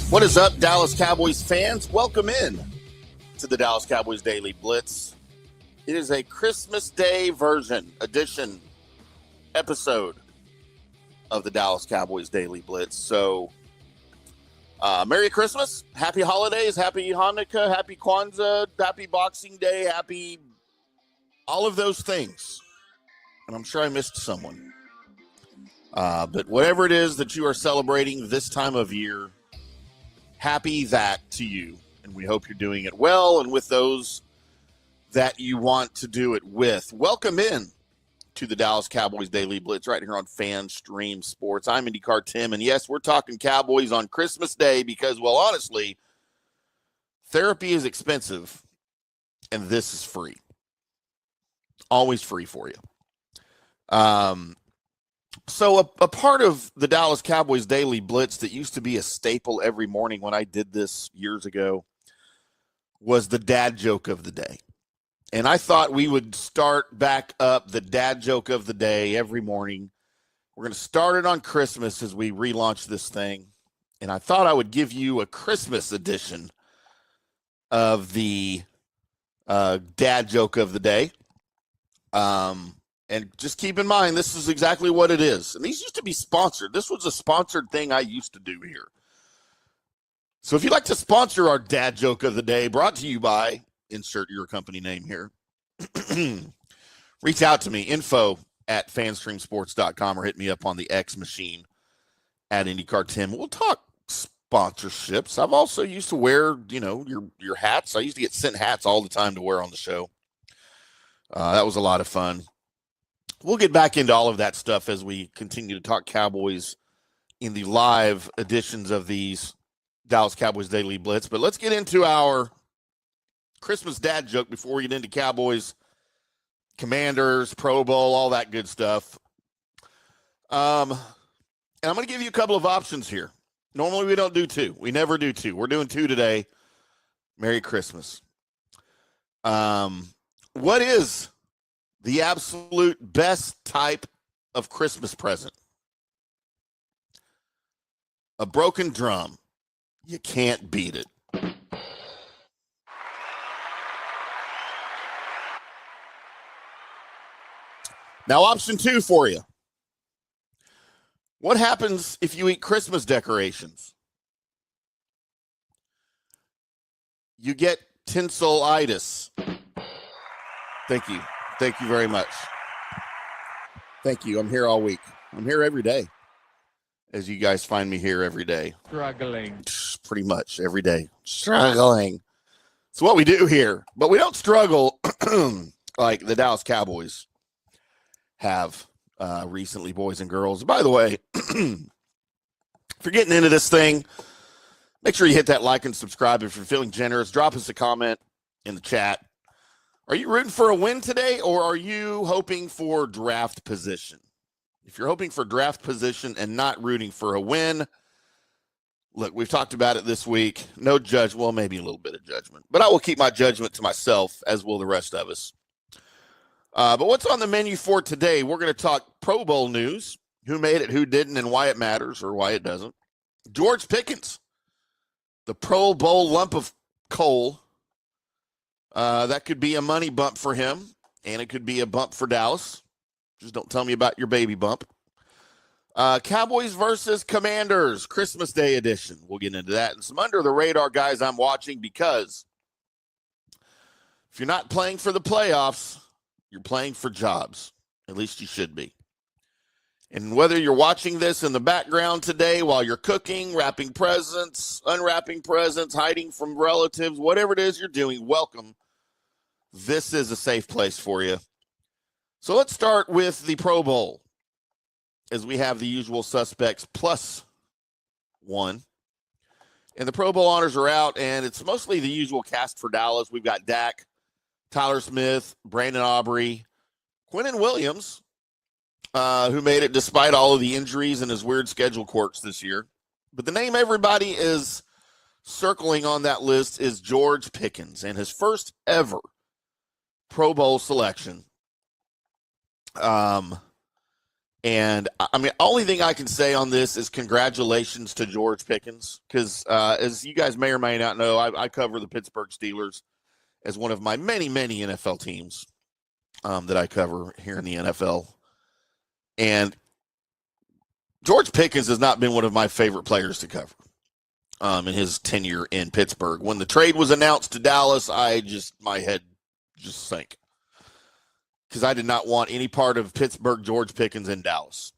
What is up, Dallas Cowboys fans? Welcome in to the Dallas Cowboys Daily Blitz. It is a Christmas Day edition episode of the Dallas Cowboys Daily Blitz. So, Merry Christmas, Happy Holidays, Happy Hanukkah, Happy Kwanzaa, Happy Boxing Day, Happy all of those things. And I'm sure I missed someone. But whatever it is that you are celebrating this time of year, happy that to you. And we hope you're doing it well and with those that you want to do it with. Welcome in to the Dallas Cowboys Daily Blitz right here on FanStream Sports. I'm IndyCarTim, and yes, we're talking Cowboys on Christmas Day because, well, honestly, therapy is expensive and this is free. Always free for you. So a part of the Dallas Cowboys Daily Blitz that used to be a staple every morning when I did this years ago was the dad joke of the day. And I thought we would start back up the dad joke of the day every morning. We're going to start it on Christmas as we relaunch this thing. And I thought I would give you a Christmas edition of the dad joke of the day. And just keep in mind, this is exactly what it is. And these used to be sponsored. This was a sponsored thing I used to do here. So if you'd like to sponsor our dad joke of the day, brought to you by, insert your company name here, reach out to me, info@fanstreamsports.com, or hit me up on the X machine at IndyCarTim. We'll talk sponsorships. I've also used to wear, your hats. I used to get sent hats all the time to wear on the show. That was a lot of fun. We'll get back into all of that stuff as we continue to talk Cowboys in the live editions of these Dallas Cowboys Daily Blitz. But let's get into our Christmas dad joke before we get into Cowboys, Commanders, Pro Bowl, all that good stuff. And I'm going to give you a couple of options here. Normally we don't do two. We never do two. We're doing two today. Merry Christmas. What is the absolute best type of Christmas present? A broken drum. You can't beat it. Now, option two for you. What happens if you eat Christmas decorations? You get tinsel-itis. Thank you. Thank you very much. Thank you. I'm here all week. I'm here every day. As you guys find me here every day. Struggling. Pretty much every day. Struggling. It's what we do here. But we don't struggle like the Dallas Cowboys have recently, boys and girls. By the way, if you're getting into this thing, make sure you hit that like and subscribe. If you're feeling generous, drop us a comment in the chat. Are you rooting for a win today, or are you hoping for draft position? If you're hoping for draft position and not rooting for a win, look, we've talked about it this week. No judge, well, maybe a little bit of judgment, but I will keep my judgment to myself, as will the rest of us. But what's on the menu for today? We're going to talk Pro Bowl news, who made it, who didn't, and why it matters or why it doesn't. George Pickens, the Pro Bowl lump of coal. That could be a money bump for him, and it could be a bump for Dallas. Just don't tell me about your baby bump. Cowboys versus Commanders, Christmas Day edition. We'll get into that. And some under-the-radar guys I'm watching, because if you're not playing for the playoffs, you're playing for jobs. At least you should be. And whether you're watching this in the background today while you're cooking, wrapping presents, unwrapping presents, hiding from relatives, whatever it is you're doing, welcome. This is a safe place for you. So let's start with the Pro Bowl, as we have the usual suspects plus one. And the Pro Bowl honors are out, and it's mostly the usual cast for Dallas. We've got Dak, Tyler Smith, Brandon Aubrey, Quinnen Williams, who made it despite all of the injuries and his weird schedule quirks this year. But the name everybody is circling on that list is George Pickens, and his first ever Pro Bowl selection. And I mean, only thing I can say on this is congratulations to George Pickens, because as you guys may or may not know, I cover the Pittsburgh Steelers as one of my many, many NFL teams that I cover here in the NFL. And George Pickens has not been one of my favorite players to cover in his tenure in Pittsburgh. When the trade was announced to Dallas, my head just sank, because I did not want any part of Pittsburgh George Pickens in Dallas.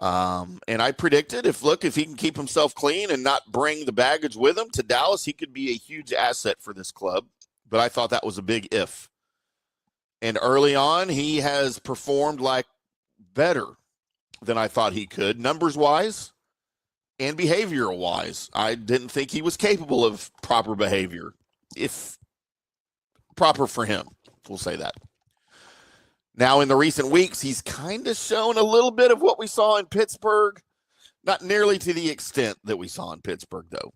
And I predicted if he can keep himself clean and not bring the baggage with him to Dallas, he could be a huge asset for this club. But I thought that was a big if. And early on, he has performed like better than I thought he could, numbers-wise and behavioral-wise. I didn't think he was capable of proper behavior, if proper for him. We'll say that. Now, in the recent weeks, he's kind of shown a little bit of what we saw in Pittsburgh, not nearly to the extent that we saw in Pittsburgh, though.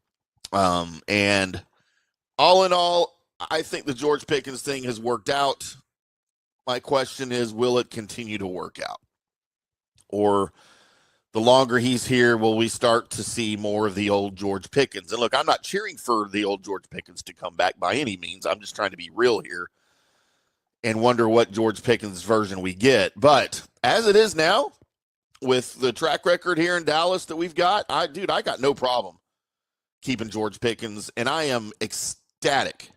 And all in all, I think the George Pickens thing has worked out. My question is, will it continue to work out? Or the longer he's here, will we start to see more of the old George Pickens? And look, I'm not cheering for the old George Pickens to come back by any means. I'm just trying to be real here and wonder what George Pickens version we get. But as it is now, with the track record here in Dallas that we've got, I got no problem keeping George Pickens, and I am ecstatic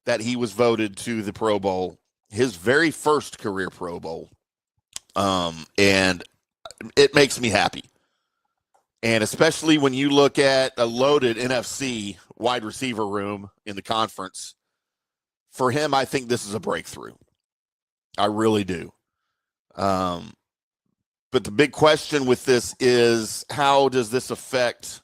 that he was voted to the Pro Bowl, his very first career Pro Bowl. And it makes me happy. And especially when you look at a loaded NFC wide receiver room in the conference, for him, I think this is a breakthrough. I really do. But the big question with this is, how does this affect,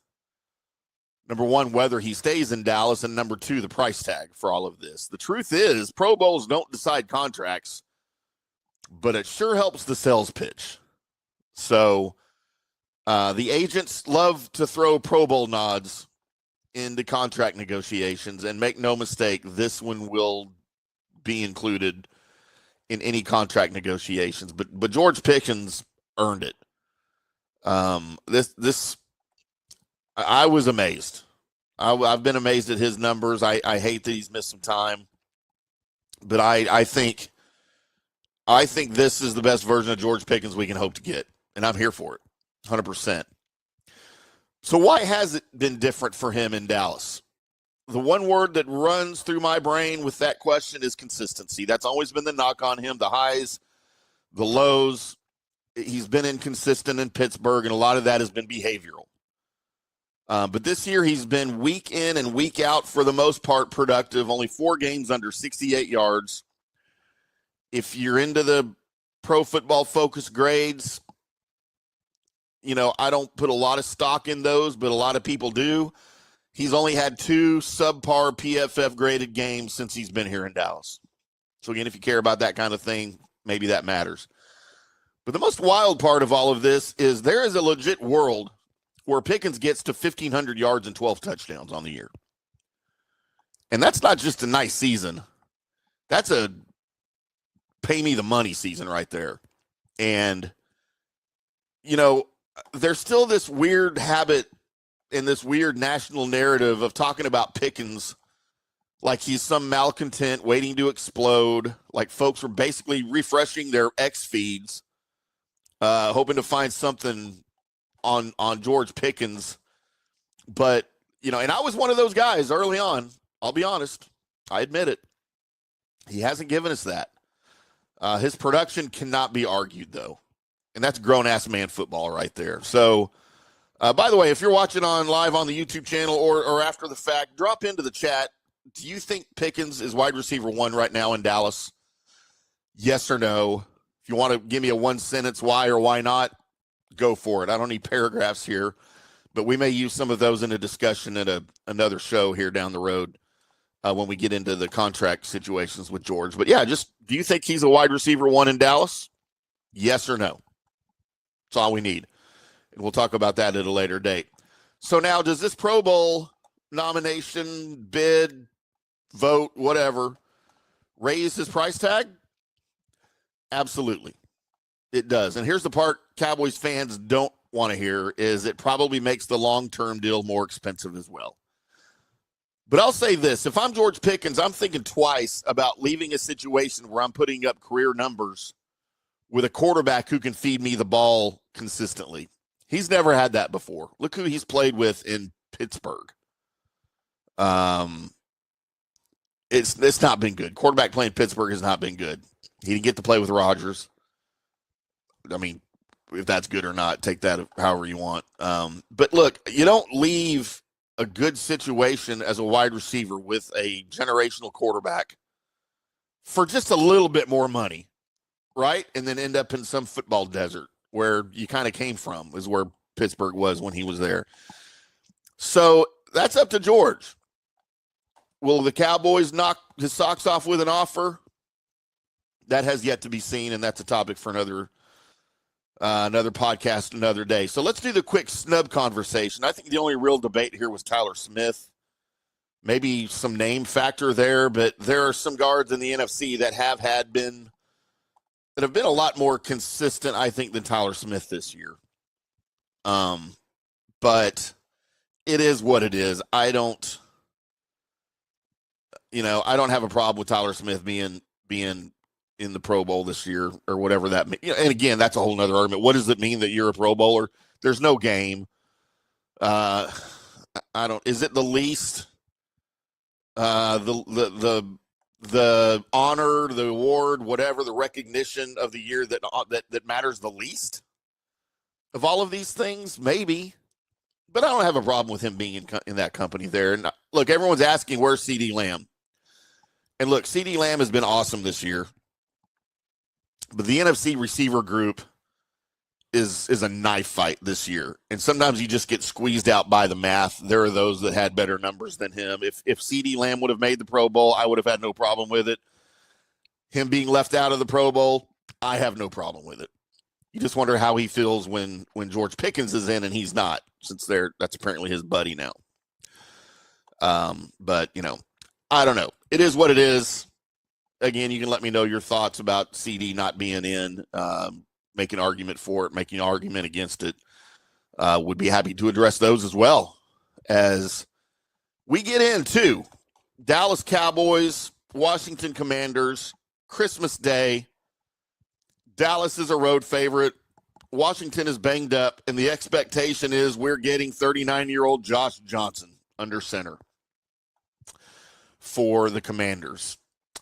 number one, whether he stays in Dallas, and number two, the price tag for all of this? The truth is, Pro Bowls don't decide contracts, but it sure helps the sales pitch. So the agents love to throw Pro Bowl nods into contract negotiations, and make no mistake, this one will be included in any contract negotiations. But George Pickens earned it. I was amazed. I've been amazed at his numbers. I hate that he's missed some time, but I think this is the best version of George Pickens we can hope to get, and I'm here for it, 100%. So why has it been different for him in Dallas? The one word that runs through my brain with that question is consistency. That's always been the knock on him, the highs, the lows. He's been inconsistent in Pittsburgh, and a lot of that has been behavioral. But this year he's been week in and week out, for the most part, productive. Only 4 games under 68 yards. If you're into the Pro Football Focus grades, I don't put a lot of stock in those, but a lot of people do. He's only had 2 subpar PFF graded games since he's been here in Dallas. So again, if you care about that kind of thing, maybe that matters. But the most wild part of all of this is there is a legit world where Pickens gets to 1,500 yards and 12 touchdowns on the year. And that's not just a nice season. That's a pay me the money season right there. And, there's still this weird habit and this weird national narrative of talking about Pickens like he's some malcontent waiting to explode, like folks were basically refreshing their X feeds, hoping to find something on George Pickens. But, and I was one of those guys early on. I'll be honest. I admit it. He hasn't given us that. His production cannot be argued, though. And that's grown-ass man football right there. So, by the way, if you're watching live on the YouTube channel or after the fact, drop into the chat. Do you think Pickens is wide receiver 1 right now in Dallas? Yes or no? If you want to give me a 1-sentence why or why not, go for it. I don't need paragraphs here, but we may use some of those in a discussion at another show here down the road when we get into the contract situations with George. But, yeah, just do you think he's a wide receiver 1 in Dallas? Yes or no? That's all we need. And we'll talk about that at a later date. So now, does this Pro Bowl nomination, bid, vote, whatever, raise his price tag? Absolutely. It does. And here's the part Cowboys fans don't want to hear is it probably makes the long-term deal more expensive as well. But I'll say this. If I'm George Pickens, I'm thinking twice about leaving a situation where I'm putting up career numbers with a quarterback who can feed me the ball consistently. He's never had that before. Look who he's played with in Pittsburgh. It's not been good. Quarterback playing Pittsburgh has not been good. He didn't get to play with Rodgers. I mean, if that's good or not, take that however you want. But look, you don't leave a good situation as a wide receiver with a generational quarterback for just a little bit more money, right? And then end up in some football desert where you kind of came from, is where Pittsburgh was when he was there. So that's up to George. Will the Cowboys knock his socks off with an offer? That has yet to be seen, and that's a topic for another podcast another day. So let's do the quick snub conversation. I think the only real debate here was Tyler Smith. Maybe some name factor there, but there are some guards in the NFC that have been a lot more consistent, I think, than Tyler Smith this year. But it is what it is. I don't have a problem with Tyler Smith being in the Pro Bowl this year or whatever that means. And again, that's a whole nother argument. What does it mean that you're a Pro Bowler? There's no game. Is it the least, the honor, the award, whatever, the recognition of the year that matters the least of all of these things? Maybe, but I don't have a problem with him being in that company there. And look, everyone's asking, where's CeeDee Lamb? And look, CeeDee Lamb has been awesome this year. But the NFC receiver group is a knife fight this year. And sometimes you just get squeezed out by the math. There are those that had better numbers than him. If CeeDee Lamb would have made the Pro Bowl, I would have had no problem with it. Him being left out of the Pro Bowl, I have no problem with it. You just wonder how he feels when George Pickens is in and he's not, since that's apparently his buddy now. But, I don't know. It is what it is. Again, you can let me know your thoughts about CD not being in, make an argument for it, making an argument against it. Would be happy to address those as well as we get into Dallas Cowboys, Washington Commanders, Christmas Day. Dallas is a road favorite. Washington is banged up, and the expectation is we're getting 39-year-old Josh Johnson under center for the Commanders.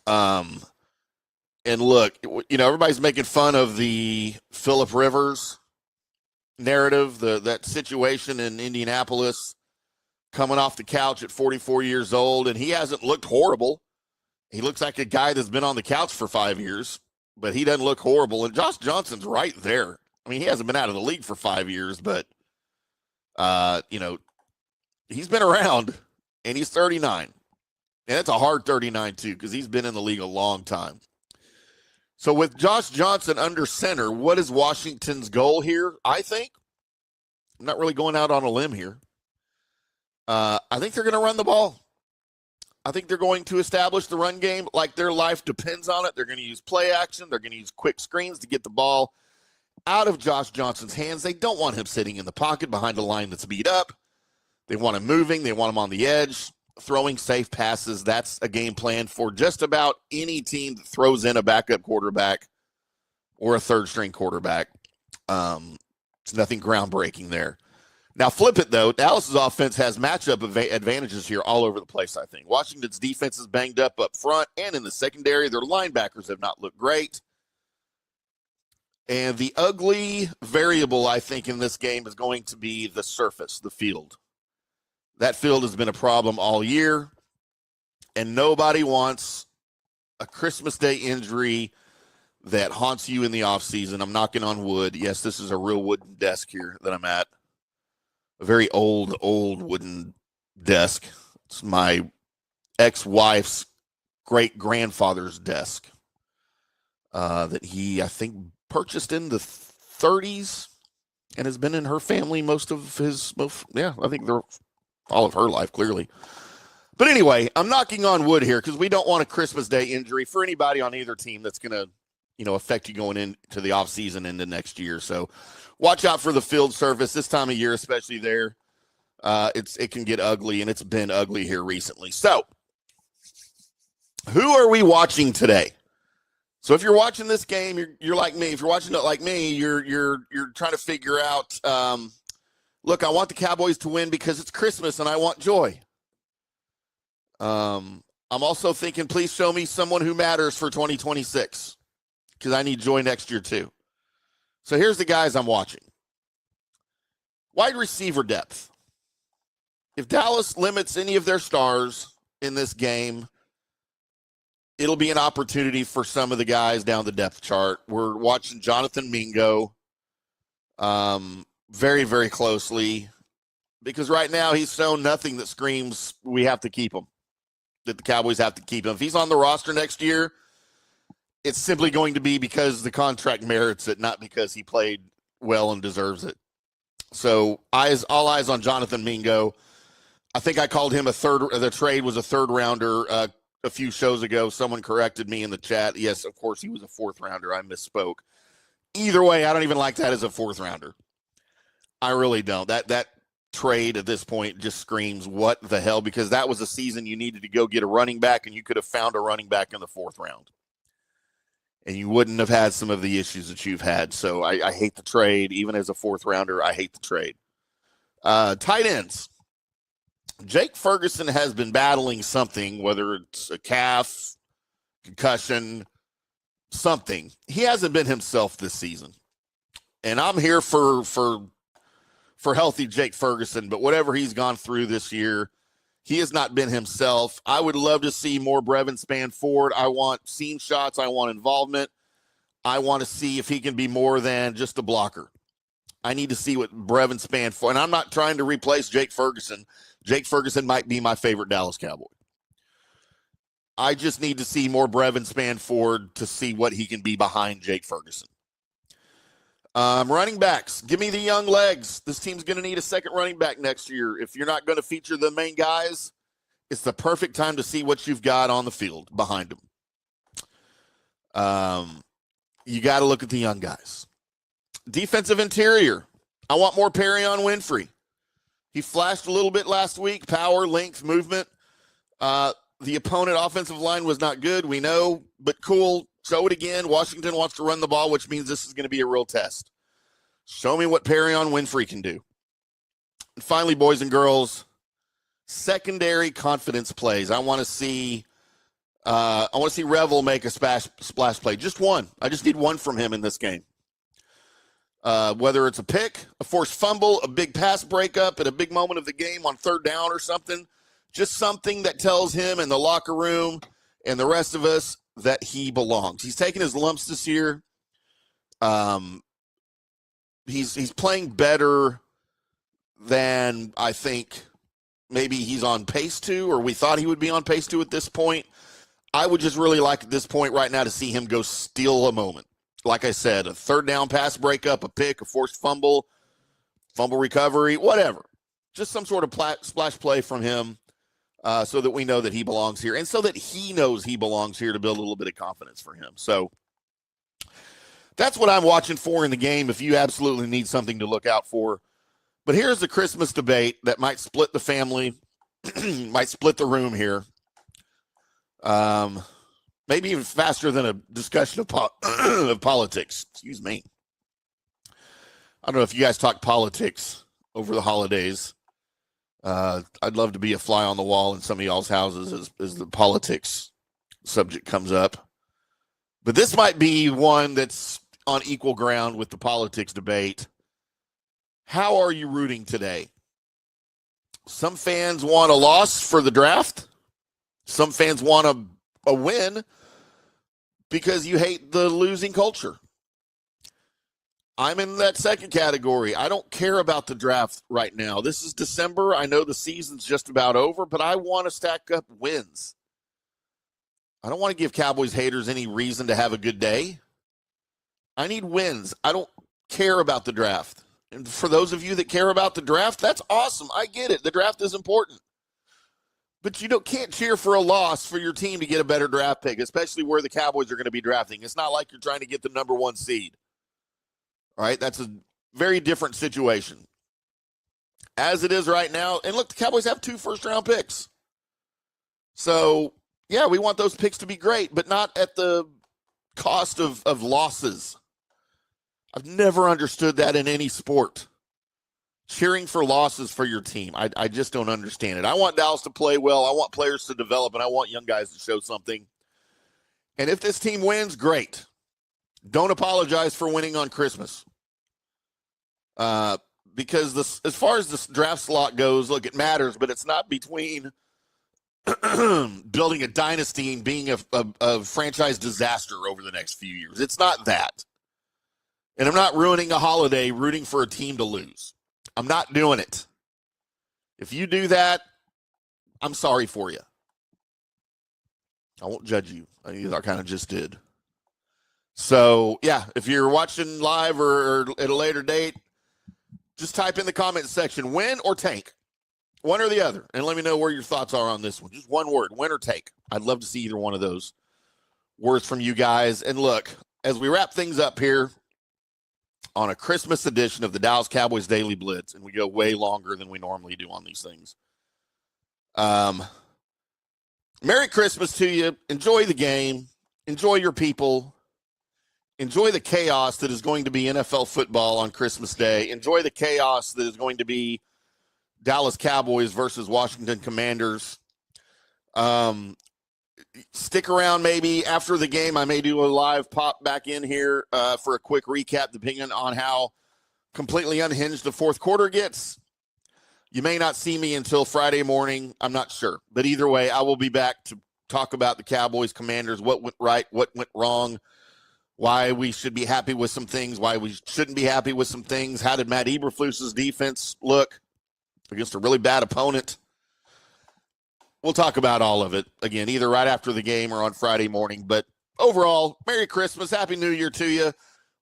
And look, everybody's making fun of the Phillip Rivers narrative, that situation in Indianapolis, coming off the couch at 44 years old, and he hasn't looked horrible. He looks like a guy that's been on the couch for 5 years, but he doesn't look horrible. And Josh Johnson's right there. I mean, he hasn't been out of the league for 5 years, but, he's been around, and he's 39. And it's a hard 39, too, because he's been in the league a long time. So with Josh Johnson under center, what is Washington's goal here, I think? I'm not really going out on a limb here. I think they're going to run the ball. I think they're going to establish the run game like their life depends on it. They're going to use play action. They're going to use quick screens to get the ball out of Josh Johnson's hands. They don't want him sitting in the pocket behind a line that's beat up. They want him moving. They want him on the edge, throwing safe passes. That's a game plan for just about any team that throws in a backup quarterback or a third-string quarterback. It's nothing groundbreaking there. Now, flip it, though. Dallas's offense has matchup advantages here all over the place, I think. Washington's defense is banged up front and in the secondary. Their linebackers have not looked great. And the ugly variable, I think, in this game is going to be the surface, the field. That field has been a problem all year, and nobody wants a Christmas Day injury that haunts you in the offseason. I'm knocking on wood. Yes, this is a real wooden desk here that I'm at. A very old wooden desk. It's my ex-wife's great-grandfather's desk that he, I think, purchased in the 30s and has been in her family most of his, I think they're all of her life, clearly. But anyway, I'm knocking on wood here because we don't want a Christmas Day injury for anybody on either team that's going to affect you going into the offseason into next year. So watch out for the field surface this time of year, especially there. It can get ugly, and it's been ugly here recently. So who are we watching today? So if you're watching this game, you're like me. If you're watching it like me, you're trying to figure out, look, I want the Cowboys to win because it's Christmas and I want joy. I'm also thinking, please show me someone who matters for 2026 because I need joy next year too. So here's the guys I'm watching. Wide receiver depth. If Dallas limits any of their stars in this game, it'll be an opportunity for some of the guys down the depth chart. We're watching Jonathan Mingo very, very closely because right now he's shown nothing that screams we have to keep him, that the Cowboys have to keep him. If he's on the roster next year, it's simply going to be because the contract merits it, not because he played well and deserves it. So all eyes on Jonathan Mingo. I think I called him the trade was a third rounder a few shows ago. Someone corrected me in the chat. Yes, of course, he was a fourth rounder. I misspoke. Either way, I don't even like that as a fourth rounder. I really don't. That trade at this point just screams what the hell, because that was a season you needed to go get a running back, and you could have found a running back in the fourth round. And you wouldn't have had some of the issues that you've had. So I hate the trade. Even as a fourth rounder, I hate the trade. Tight ends. Jake Ferguson has been battling something, whether it's a calf, concussion, something. He hasn't been himself this season. And I'm here for healthy Jake Ferguson, but whatever he's gone through this year, he has not been himself. I would love to see more Brevin span forward. I want seam shots. I want involvement. I want to see if he can be more than just a blocker. I need to see what Brevin span for. And I'm not trying to replace Jake Ferguson. Jake Ferguson might be my favorite Dallas Cowboy. I just need to see more Brevin span forward to see what he can be behind Jake Ferguson. Running backs, give me the young legs. This team's going to need a second running back next year. If you're not going to feature the main guys, it's the perfect time to see what you've got on the field behind them. You got to look at the young guys. Defensive interior, I want more Perion Winfrey. He flashed a little bit last week, power, length, movement. The opponent offensive line was not good, we know, but cool. Show it again. Washington wants to run the ball, which means this is going to be a real test. Show me what Perion Winfrey can do. And finally, boys and girls, secondary confidence plays. I want to see Revel make a splash play. Just one. I just need one from him in this game. Whether it's a pick, a forced fumble, a big pass breakup at a big moment of the game on third down or something. Just something that tells him in the locker room and the rest of us that he belongs. He's taking his lumps this year. He's playing better than I think maybe he's on pace to, or we thought he would be on pace to at this point. I would just really like at this point right now to see him go steal a moment. Like I said, a third down pass breakup, a pick, a forced fumble recovery, whatever. Just some sort of splash play from him so that we know that he belongs here and so that he knows he belongs here to build a little bit of confidence for him. So that's what I'm watching for in the game if you absolutely need something to look out for. But here's the Christmas debate that might split the family, might split the room here. Maybe even faster than a discussion of politics. Excuse me. I don't know if you guys talk politics over the holidays. I'd love to be a fly on the wall in some of y'all's houses as the politics subject comes up. But this might be one that's on equal ground with the politics debate. How are you rooting today? Some fans want a loss for the draft. Some fans want a win because you hate the losing culture. I'm in that second category. I don't care about the draft right now. This is December. I know the season's just about over, but I want to stack up wins. I don't want to give Cowboys haters any reason to have a good day. I need wins. I don't care about the draft. And for those of you that care about the draft, that's awesome. I get it. The draft is important. But you can't cheer for a loss for your team to get a better draft pick, especially where the Cowboys are going to be drafting. It's not like you're trying to get the number 1 seed. All right, that's a very different situation. As it is right now, and look, the Cowboys have 2 first-round picks. So, yeah, we want those picks to be great, but not at the cost of losses. I've never understood that in any sport. Cheering for losses for your team. I just don't understand it. I want Dallas to play well. I want players to develop, and I want young guys to show something. And if this team wins, great. Don't apologize for winning on Christmas. Because as far as this draft slot goes, look, it matters, but it's not between building a dynasty and being a franchise disaster over the next few years. It's not that. And I'm not ruining a holiday rooting for a team to lose. I'm not doing it. If you do that, I'm sorry for you. I won't judge you. I kind of just did. So, yeah, if you're watching live or at a later date, just type in the comment section, win or tank. One or the other. And let me know where your thoughts are on this one. Just one word, win or take. I'd love to see either one of those words from you guys. And look, as we wrap things up here on a Christmas edition of the Dallas Cowboys Daily Blitz, and we go way longer than we normally do on these things. Merry Christmas to you. Enjoy the game. Enjoy your people. Enjoy the chaos that is going to be NFL football on Christmas Day. Enjoy the chaos that is going to be Dallas Cowboys versus Washington Commanders. Stick around maybe after the game. I may do a live pop back in here for a quick recap, depending on how completely unhinged the fourth quarter gets. You may not see me until Friday morning. I'm not sure. But either way, I will be back to talk about the Cowboys Commanders, what went right, what went wrong, why we should be happy with some things, why we shouldn't be happy with some things. How did Matt Eberflus's defense look against a really bad opponent? We'll talk about all of it, again, either right after the game or on Friday morning. But overall, Merry Christmas, Happy New Year to you.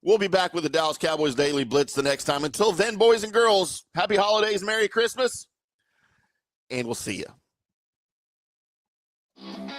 We'll be back with the Dallas Cowboys Daily Blitz the next time. Until then, boys and girls, happy holidays, Merry Christmas, and we'll see you.